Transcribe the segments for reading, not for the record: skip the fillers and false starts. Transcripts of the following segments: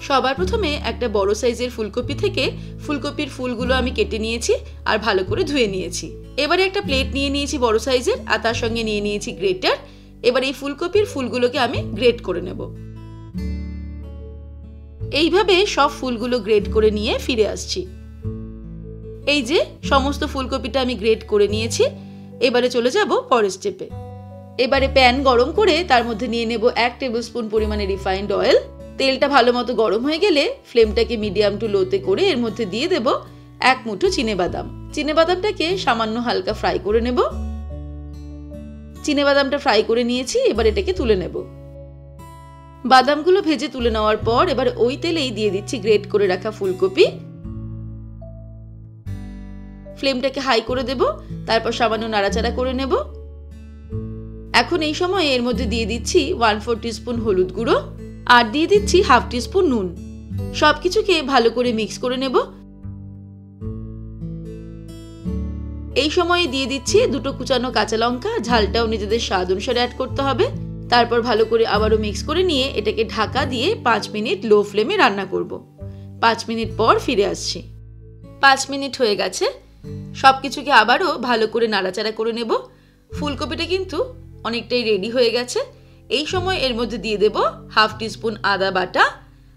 সবার প্রথমে একটা বড় সাইজের ফুলকপি থেকে ফুলকপির ফুলগুলো আমি কেটে নিয়েছি আর ভালো করে ধুয়ে নিয়েছি। এবারে একটা প্লেট নিয়ে নিয়েছি বড় সাইজের আর তার সঙ্গে নিয়ে নিয়েছি গ্রেটার। এবার এই ফুলকপির ফুলগুলোকে আমি গ্রেট করে নেব। এইভাবে সব ফুলগুলো গ্রেট করে নিয়ে ফিরে আসছি। এই যে সমস্ত ফুলকপিটা আমি গ্রেট করে নিয়েছি। এবারে চলে যাব পরের স্টেপে। এবারে প্যান গরম করে তার মধ্যে নিয়ে নেব 1 টেবিল স্পুন পরিমাণে রিফাইন্ড অয়েল। তেলটা ভালো মতো গরম হয়ে গেলে ফ্লেমটাকে মিডিয়াম টু লোতে করে এর মধ্যে দিয়ে দেব 1 মুঠো চিনেবাদাম। চিনেবাদামটাকে সামান্য হালকা ফ্রাই করে নেব। চিনেবাদামটা ফ্রাই করে নিয়েছি, এবার এটাকে তুলে নেব। বাদামগুলো ভেজে তুলে নেওয়ার পর এবার ওই তেলেই দিয়ে দিচ্ছি গ্রেট করে রাখা ফুলকপি। ফ্লেমটাকে হাই করে দেব, তারপর সামান্য নাড়াচাড়া করে নেব। এখন এই সময় এর মধ্যে দিয়ে দিচ্ছি 1/4 টিস্পুন হলুদ গুঁড়ো আর দিয়ে দিচ্ছি 1/2 টিস্পুন নুন। সবকিছুকে ভালো করে মিক্স করে নেব। এই সময়ে দিয়ে দিচ্ছি 2টো কুচানো কাঁচা লঙ্কা, ঝালটাও নিজেদের স্বাদ অনুসারে অ্যাড করতে হবে। তারপর ভালো করে আবারও মিক্স করে নিয়ে এটাকে ঢাকা দিয়ে 5 মিনিট লো ফ্লেমে রান্না করব। 5 মিনিট পর ফিরে আসছি। 5 মিনিট হয়ে গেছে। সবকিছুকে আবারও ভালো করে নাড়াচাড়া করে নেব। ফুলকপিটা কিন্তু অনেকটাই রেডি হয়ে গেছে। এই সময় এর মধ্যে দিয়ে দেব 1/2 টিস্পুন আদা বাটা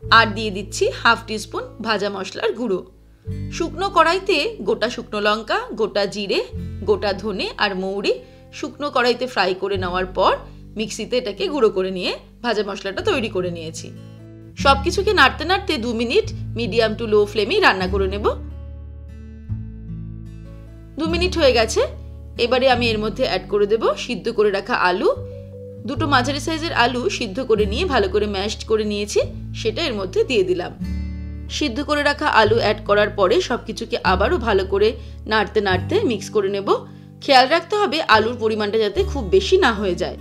আর দিয়ে দিচ্ছি 1/2 টিস্পুন ভাজা মশলার গুঁড়ো। শুকনো কড়াইতে গোটা শুকনো লঙ্কা, গোটা জিরে, গোটা ধনে আর মৌরি শুকনো কড়াইতে ফ্রাই করে নেওয়ার পর মিক্সিতে এটাকে গুঁড়ো করে নিয়ে ভাজা মশলাটা তৈরি করে নিয়েছি। সবকিছুকে নাড়তে নাড়তে 2 মিনিট মিডিয়াম টু লো ফ্লেমেই রান্না করে নেব। 2 মিনিট হয়ে গেছে। এবারে আমি এর মধ্যে অ্যাড করে দেব সিদ্ধ করে রাখা আলু। 2টো মাঝারি সাইজের আলু সিদ্ধ করে নিয়ে ভালো করে ম্যাশড করে নিয়েছি, সেটা এর মধ্যে দিয়ে দিলাম। সিদ্ধ করে রাখা আলু অ্যাড করার পরে সবকিছুকে আবারও ভালো করে নাড়তে নাড়তে মিক্স করে নেব। খেয়াল রাখতে হবে আলুর পরিমাণটা যাতে খুব বেশি না হয়ে যায়।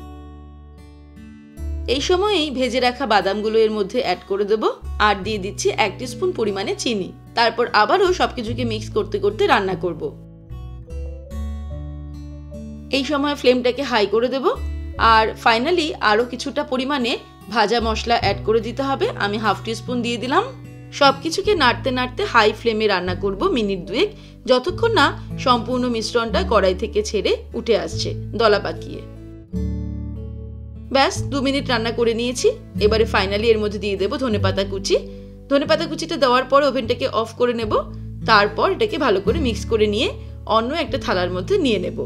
এই সময়েই ভেজে রাখা বাদামগুলো এর মধ্যে অ্যাড করে দেব আর দিয়ে দিচ্ছি 1 টিস্পুন পরিমাণে চিনি। তারপর আবারও সবকিছুকে মিক্স করতে করতে রান্না করব। এই সময় ফ্লেমটাকে হাই করে দেব আর ফাইনালি আরও কিছুটা পরিমাণে ভাজা মশলা অ্যাড করে দিতে হবে। আমি 1/2 টিস্পুন দিয়ে দিলাম। সবকিছুকে নাড়তে নাড়তে হাই ফ্লেমে রান্না করব মিনিট 2 যতক্ষণ না সম্পূর্ণ মিশ্রণটা কড়াই থেকে ছেড়ে উঠে আসছে দলা পাকিয়ে। ব্যাস 2 মিনিট রান্না করে নিয়েছি। এবারে ফাইনালি এর মধ্যে দিয়ে দেব ধনেপাতা কুচি। ধনেপাতা কুচিটা দেওয়ার পর ওভেনটাকে অফ করে নেব। তারপর এটাকে ভালো করে মিক্স করে নিয়ে অন্য একটা থালার মধ্যে নিয়ে নেব।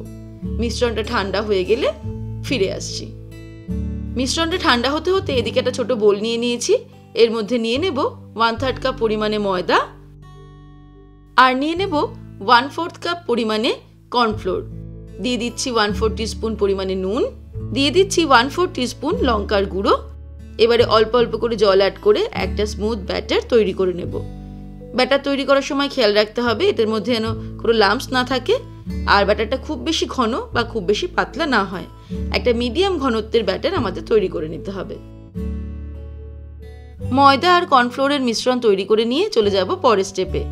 মিশ্রণটা ঠান্ডা হয়ে গেলে ফিরে আসছি। মিশ্রণটা ঠান্ডা হতে হতে এদিকে একটা ছোট বোল নিয়ে নিয়েছি। এর মধ্যে নিয়ে নেব 1/3 কাপ পরিমাণে ময়দা আর নিয়ে নেব 1/4 কাপ পরিমাণে কর্নফ্লোর। দিয়ে দিচ্ছি 1/4 টিস্পুন পরিমাণে নুন, দিয়ে দিচ্ছি 1/4 টিস্পুন লঙ্কার গুঁড়ো। এবারে অল্প অল্প করে জল অ্যাড করে একটা স্মুথ ব্যাটার তৈরি করে নেব। ব্যাটার তৈরি করার সময় খেয়াল রাখতে হবে এটার মধ্যে যেন কোনো লাম্পস না থাকে আর ব্যাটারটা খুব বেশি ঘন বা খুব বেশি পাতলা না হয়। একটা মিডিয়াম ঘনত্বের ব্যাটার আমাদের তৈরি করে নিতে হবে। ময়দা আর কর্নফ্লোরের মিশ্রণ তৈরি করে নিয়ে চলে যাব পরের স্টেপে।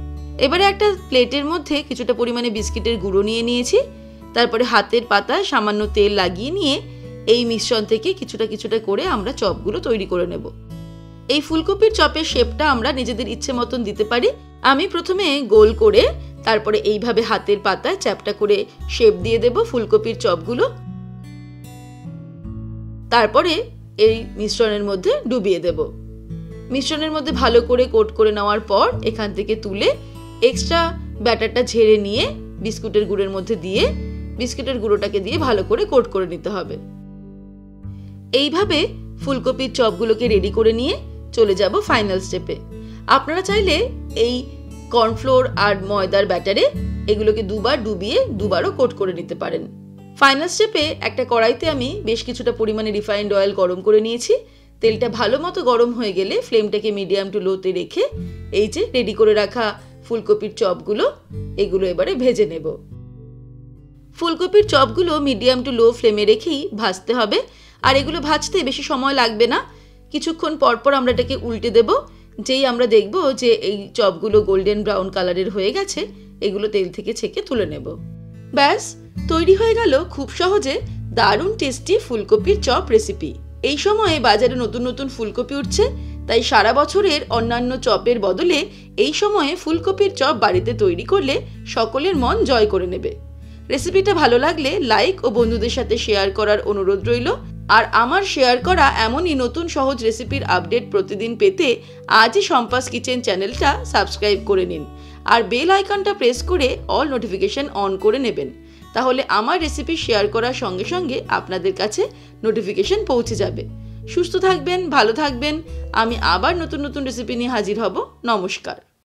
এবারে একটা প্লেটের মধ্যে কিছুটা পরিমাণে বিস্কিটের গুঁড়ো নিয়ে নিয়েছি। তারপরে হাতের পাতায় সামান্য তেল লাগিয়ে নিয়ে এই মিশ্রণ থেকে কিছুটা কিছুটা করে আমরা চপগুলো তৈরি করে নেব। এই ফুলকপির চপের শেপটা আমরা নিজেদের ইচ্ছে মতন দিতে পারি। আমি প্রথমে গোল করে তারপরে এইভাবে হাতের পাতায় চ্যাপটা করে শেপ দিয়ে দেব ফুলকপির চপগুলো। তারপরে এই মিশ্রণের মধ্যে ডুবিয়ে দেব। মিশ্রণের মধ্যে ভালো করে কোট করে নেওয়ার পর এখান থেকে তুলে এক্সট্রা ব্যাটারটা ঝেড়ে নিয়ে বিস্কুটের গুঁড়োর মধ্যে দিয়ে বিস্কুটের গুঁড়োটাকে দিয়ে ভালো করে কোট করে নিতে হবে। এইভাবে ফুলকপির চপগুলোকে রেডি করে নিয়ে চলে যাব ফাইনাল স্টেপে। আপনারা চাইলে এই কর্নফ্লোর আর ময়দার ব্যাটারে এগুলোকে দুবার ডুবিয়ে দুবারও কোট করে নিতে পারেন। ফাইনাল স্টেপে একটা কড়াইতে আমি বেশ কিছুটা পরিমাণে রিফাইন্ড অয়েল গরম করে নিয়েছি। তেলটা ভালো মতো গরম হয়ে গেলে ফ্লেমটাকে মিডিয়াম টু লোতে রেখে এই যে রেডি করে রাখা ফুলকপির চপগুলো এগুলো এবারে ভেজে নেব। ফুলকপির চপগুলো মিডিয়াম টু লো ফ্লেমে রেখেই ভাজতে হবে আর এগুলো ভাজতে বেশি সময় লাগবে না। কিছুক্ষণ পরপর আমরা এটাকে উল্টে দেব। যেই আমরা দেখব যে এই চপগুলো গোল্ডেন ব্রাউন কালারের হয়ে গেছে এগুলো তেল থেকে ছেঁকে তুলে নেব। ব্যাস তৈরি হয়ে গেল খুব সহজে দারুণ টেস্টি ফুলকপির চপ রেসিপি। এই সময়ে বাজারে নতুন নতুন ফুলকপি উঠছে, তাই সারা বছরের অন্যান্য চপের বদলে এই সময়ে ফুলকপির চপ বাড়িতে তৈরি করলে সকলের মন জয় করে নেবে। রেসিপিটা ভালো লাগলে লাইক ও বন্ধুদের সাথে শেয়ার করার অনুরোধ রইল। আর আমার শেয়ার করা এমনই নতুন সহজ রেসিপির আপডেট প্রতিদিন পেতে আজই শম্পাস কিচেন চ্যানেলটা সাবস্ক্রাইব করে নিন আর বেল আইকনটা প্রেস করে অল নোটিফিকেশন অন করে নেবেন। তাহলে আমার রেসিপি শেয়ার করার সঙ্গে সঙ্গে আপনাদের কাছে নোটিফিকেশন পৌঁছে যাবে। সুস্থ থাকবেন, ভালো থাকবেন। আমি আবার নতুন নতুন রেসিপি নিয়ে হাজির হব। নমস্কার।